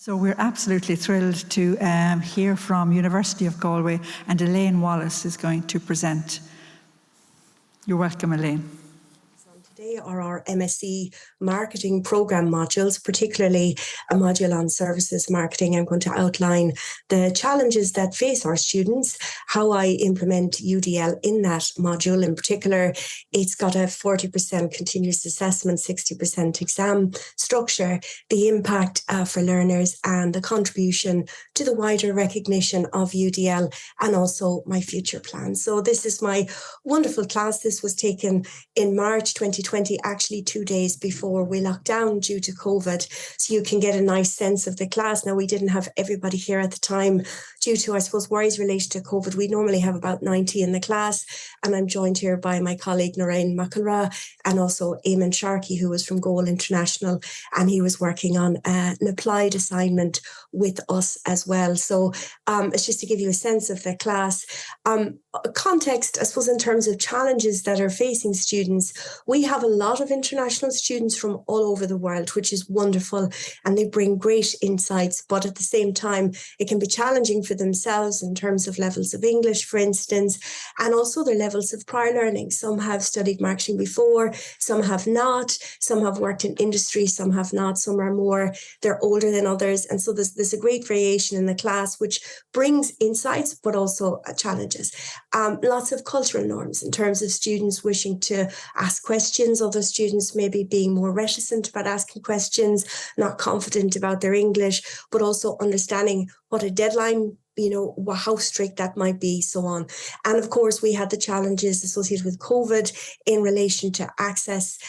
So we're absolutely thrilled to hear from University of Galway, and Elaine Wallace is going to present. You're welcome, Elaine. Today are our MSc marketing programme modules, particularly a module on services marketing. I'm going to outline the challenges that face our students, how I implement UDL in that module. In particular, it's got a 40% continuous assessment, 60% exam structure, the impact for learners and the contribution to the wider recognition of UDL, and also my future plans. So this is my wonderful class. This was taken in March 2020, actually 2 days before we locked down due to COVID. So you can get a nice sense of the class. Now, we didn't have everybody here at the time due to, I suppose, worries related to COVID. We normally have about 90 in the class. And I'm joined here by my colleague, Lorraine McElrath, and also Eamon Sharkey, who was from Goal International. And he was working on an applied assignment with us as well. So it's just to give you a sense of the class. Context, I suppose, in terms of challenges that are facing students, we have a lot of international students from all over the world, which is wonderful, and they bring great insights. But at the same time, it can be challenging for themselves in terms of levels of English, for instance, and also their levels of prior learning. Some have studied marketing before, some have not, some have worked in industry, some have not, some are more, they're older than others. And so there's a great variation in the class, which brings insights, but also challenges. Lots of cultural norms in terms of students wishing to ask questions, other students maybe being more reticent about asking questions, not confident about their English, but also understanding what a deadline, how strict that might be, so on. And of course, we had the challenges associated with COVID in relation to access,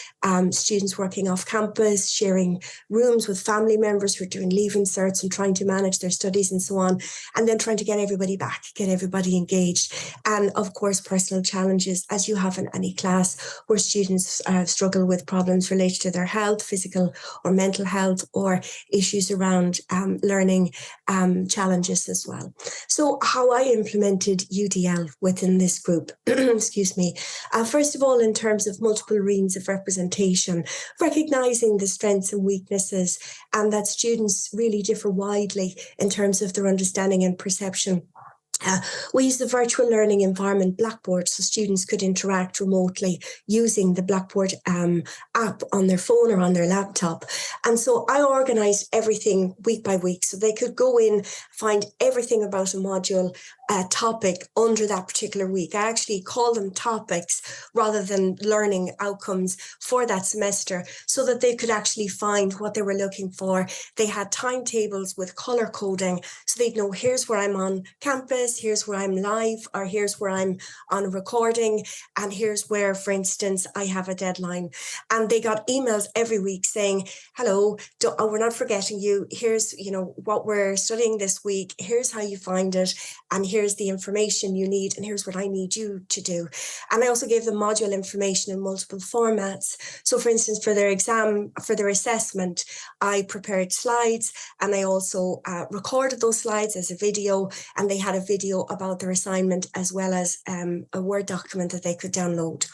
students working off campus, sharing rooms with family members who are doing leave inserts and trying to manage their studies and so on, and then trying to get everybody back, get everybody engaged. And of course, personal challenges, as you have in any class, where students struggle with problems related to their health, physical or mental health, or issues around learning challenges as well. So how I implemented UDL within this group, excuse me. First of all, in terms of multiple means of representation, recognizing the strengths and weaknesses, and that students really differ widely in terms of their understanding and perception. We use the virtual learning environment Blackboard, so students could interact remotely using the Blackboard app on their phone or on their laptop. And so I organised everything week by week, so they could go in, find everything about a module, topic under that particular week. I actually call them topics rather than learning outcomes for that semester, so that they could actually find what they were looking for. They had timetables with colour coding, so they'd know, here's where I'm on campus, here's where I'm live, or here's where I'm on a recording, and here's where, for instance, I have a deadline. And they got emails every week saying, hello, we're not forgetting you, here's what we're studying this week, here's how you find it, and here's the information you need, and here's what I need you to do. And I also gave them module information in multiple formats. So for instance, for their exam, for their assessment, I prepared slides, and I also recorded those slides as a video, and they had a video about their assignment as well as a Word document that they could download.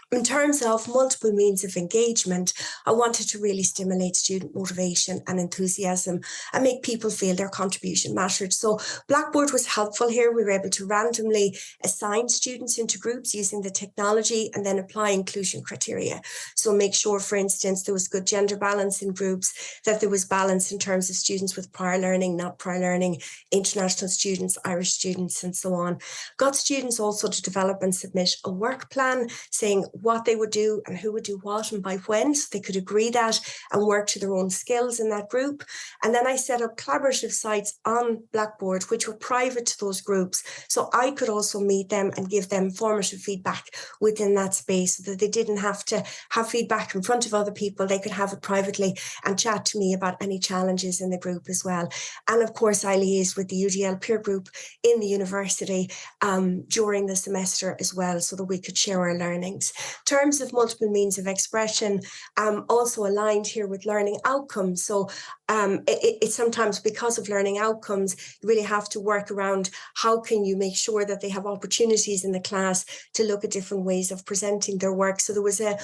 In terms of multiple means of engagement, I wanted to really stimulate student motivation and enthusiasm and make people feel their contribution mattered. So Blackboard was helpful here. We were able to randomly assign students into groups using the technology and then apply inclusion criteria. So make sure, for instance, there was good gender balance in groups, that there was balance in terms of students with prior learning, not prior learning, international students, Irish students, and so on. Got students also to develop and submit a work plan saying what they would do and who would do what and by when, so they could agree that and work to their own skills in that group. And then I set up collaborative sites on Blackboard, which were private to those groups, so I could also meet them and give them formative feedback within that space, so that they didn't have to have feedback in front of other people. They could have it privately and chat to me about any challenges in the group as well. And of course, I liaised with the UDL peer group in the university during the semester as well, so that we could share our learnings. In terms of multiple means of expression, also aligned here with learning outcomes. So it's sometimes, because of learning outcomes, you really have to work around how can you make sure that they have opportunities in the class to look at different ways of presenting their work. So there was a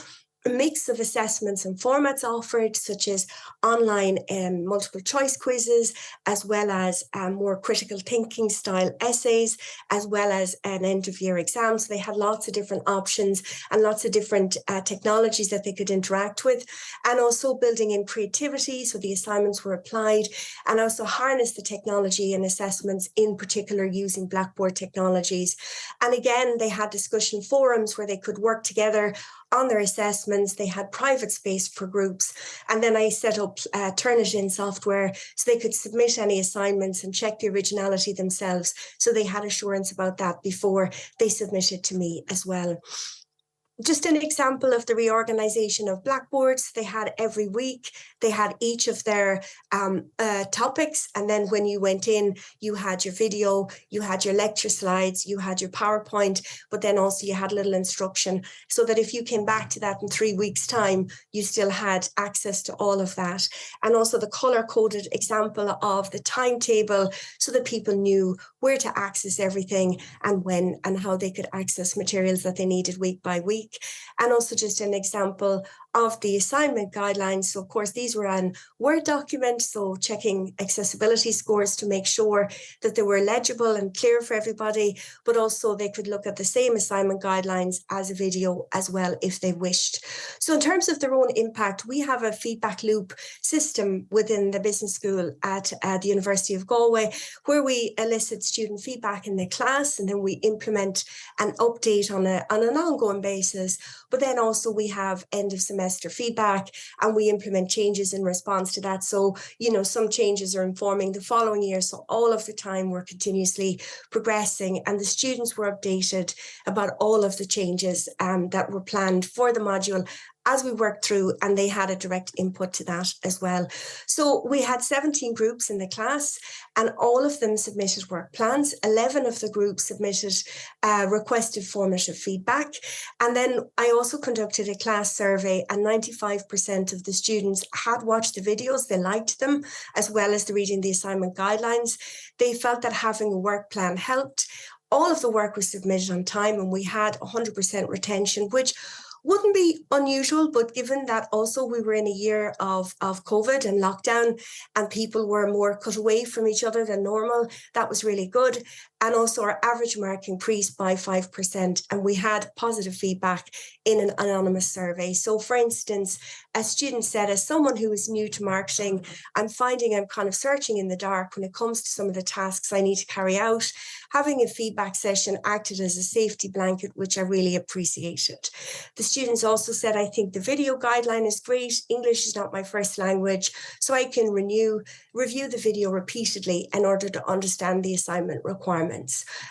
a mix of assessments and formats offered, such as online multiple choice quizzes, as well as more critical thinking style essays, as well as an end of year exam. So they had lots of different options and lots of different technologies that they could interact with, and also building in creativity. So the assignments were applied, and also harness the technology and assessments, in particular using Blackboard technologies. And again, they had discussion forums where they could work together on their assessments. They had private space for groups. And then I set up Turnitin software so they could submit any assignments and check the originality themselves. So they had assurance about that before they submitted to me as well. Just an example of the reorganization of Blackboards. They had every week, they had each of their topics. And then when you went in, you had your video, you had your lecture slides, you had your PowerPoint, but then also you had a little instruction so that if you came back to that in 3 weeks' time, you still had access to all of that. And also the color-coded example of the timetable so that people knew where to access everything and when and how they could access materials that they needed week by week. And also just an example of the assignment guidelines. So of course, these were on Word documents, so checking accessibility scores to make sure that they were legible and clear for everybody, but also they could look at the same assignment guidelines as a video as well if they wished. So in terms of their own impact, we have a feedback loop system within the business school at the University of Galway, where we elicit student feedback in the class, and then we implement and update on an ongoing basis. But then also we have end of semester feedback, and we implement changes in response to that. So, some changes are informing the following year. So all of the time we're continuously progressing, and the students were updated about all of the changes that were planned for the module as we worked through, and they had a direct input to that as well. So we had 17 groups in the class, and all of them submitted work plans. 11 of the groups submitted requested formative feedback. And then I also conducted a class survey, and 95% of the students had watched the videos. They liked them, as well as the reading the assignment guidelines. They felt that having a work plan helped. All of the work was submitted on time, and we had 100% retention, which wouldn't be unusual, but given that also we were in a year of COVID and lockdown, and people were more cut away from each other than normal, that was really good. And also our average mark increased by 5%, and we had positive feedback in an anonymous survey. So for instance, a student said, as someone who is new to marketing, I'm finding I'm kind of searching in the dark when it comes to some of the tasks I need to carry out. Having a feedback session acted as a safety blanket, which I really appreciated. The students also said, I think the video guideline is great. English is not my first language, so I can review the video repeatedly in order to understand the assignment requirements.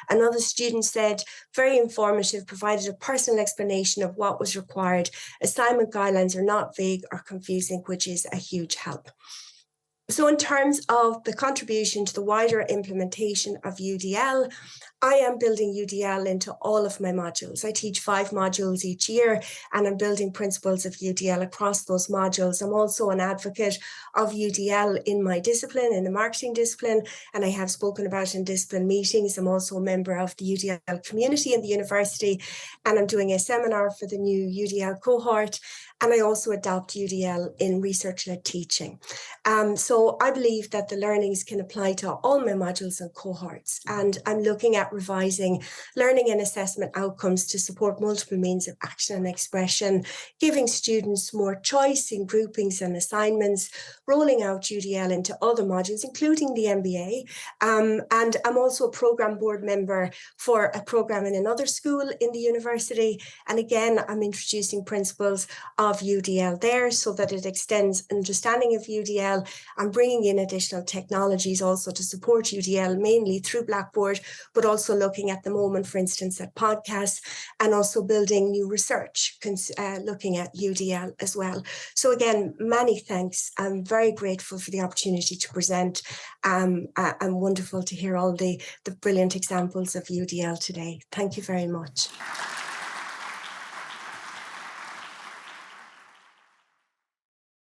Another student said, very informative, provided a personal explanation of what was required. Assignment guidelines are not vague or confusing, which is a huge help. So in terms of the contribution to the wider implementation of UDL, I am building UDL into all of my modules. I teach 5 modules each year, and I'm building principles of UDL across those modules. I'm also an advocate of UDL in my discipline, in the marketing discipline, and I have spoken about in discipline meetings. I'm also a member of the UDL community in the university, and I'm doing a seminar for the new UDL cohort. And I also adopt UDL in research-led teaching. So I believe that the learnings can apply to all my modules and cohorts. And I'm looking at revising learning and assessment outcomes to support multiple means of action and expression, giving students more choice in groupings and assignments, rolling out UDL into other modules, including the MBA. And I'm also a programme board member for a programme in another school in the university. And again, I'm introducing principles of UDL there so that it extends understanding of UDL, and bringing in additional technologies also to support UDL, mainly through Blackboard, but also looking at the moment, for instance, at podcasts, and also building new research, looking at UDL as well. So again, many thanks. I'm very grateful for the opportunity to present, and wonderful to hear all the brilliant examples of UDL today. Thank you very much.